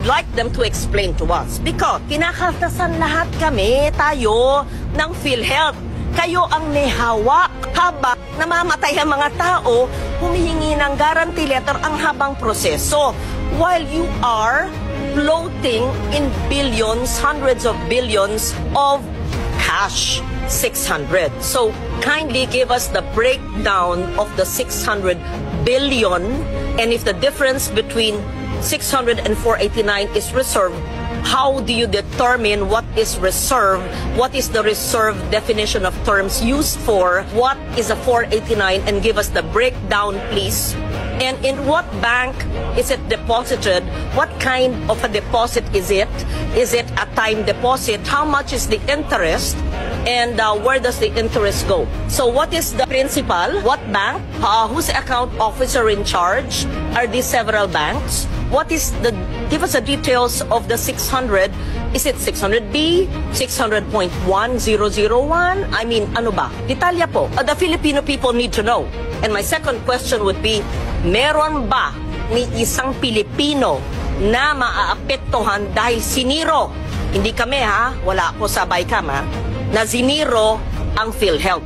like them to explain to us. Because kinakaltasan lahat kami, tayo, ng PhilHealth. Kayo ang may hawak habang namamatay ang mga tao, humihingi ng guarantee letter ang habang proseso. While you are floating in billions, hundreds of billions of cash. 600. So kindly give us the breakdown of the 600 billion, and if the difference between 600 and 489 is reserved, how do you determine what is reserved? What is the reserve definition of terms used for? What is a 489? And give us the breakdown, please. And in what bank is it deposited? What kind of a deposit is it? Is it a time deposit? How much is the interest? And where does the interest go? So what is the principal? What bank? Who's account officer in charge? Are these several banks? What is the, give us the details of the 600. Is it 600B? 600.1001? I mean, ano ba? Detalya po. The Filipino people need to know. And my second question would be, meron ba ni isang Pilipino na maaapektuhan dahil siniro? Hindi kami ha, wala ako sa BICAM ha, na siniro ang PhilHealth.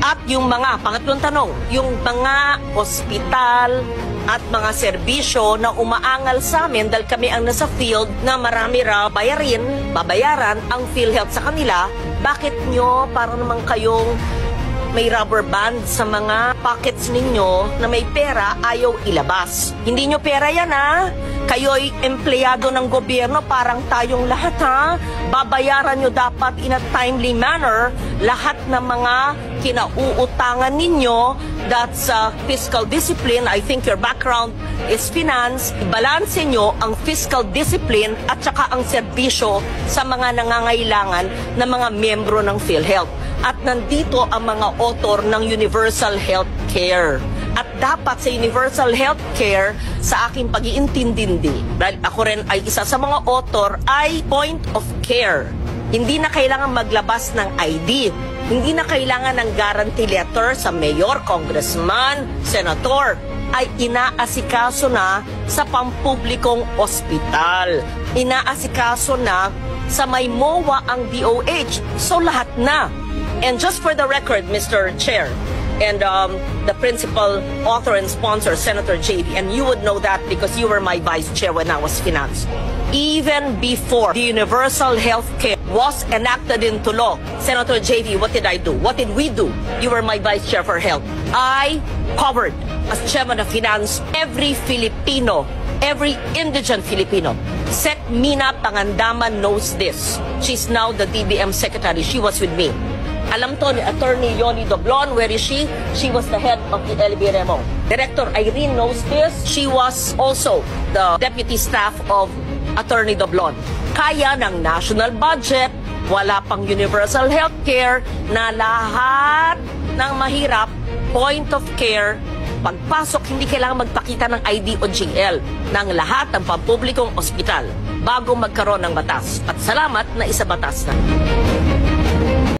At yung mga, pangatlong tanong, yung mga ospital at mga serbisyo na umaangal sa amin dahil kami ang nasa field na marami babayaran ang PhilHealth sa kanila, bakit nyo para naman kayong may rubber band sa mga pockets ninyo na may pera ayaw ilabas? Hindi nyo pera yan ha. Kayo'y empleyado ng gobyerno, parang tayong lahat ha. Babayaran nyo dapat in a timely manner lahat ng mga kinauutangan ninyo. That's fiscal discipline. I think your background is finance. Balanse nyo ang fiscal discipline at saka ang serbisyo sa mga nangangailangan na mga miyembro ng PhilHealth. At nandito ang mga author ng Universal Health Care. At dapat sa Universal Health Care, sa aking pag-iintindi, dahil ako rin ay isa sa mga author, ay point of care. Hindi na kailangan maglabas ng ID. Hindi na kailangan ng guarantee letter sa mayor, congressman, senator. Ay inaasikaso na sa pampublikong ospital. Inaasikaso na sa may MOA ang DOH. So lahat na. And just for the record, Mr. Chair, and the principal author and sponsor, Senator JV, and you would know that because you were my vice chair when I was finance. Even before the Universal Health Care was enacted into law, Senator JV, what did I do? What did we do? You were my vice chair for health. I covered, as chairman of finance, every Filipino, every indigent Filipino. Sec Mina Pangandaman knows this. She's now the DBM secretary. She was with me. Alam to ni Attorney Yoli Doblon. Where is she? She was the head of the LBRMO. Director Irene knows this. She was also the deputy staff of Attorney Doblon. Kaya ng national budget, wala pang universal health care, na lahat ng mahirap, point of care, pagpasok, hindi kailangan magpakita ng ID o GL ng lahat ng pampublikong ospital bago magkaroon ng batas. At salamat na isa batas na.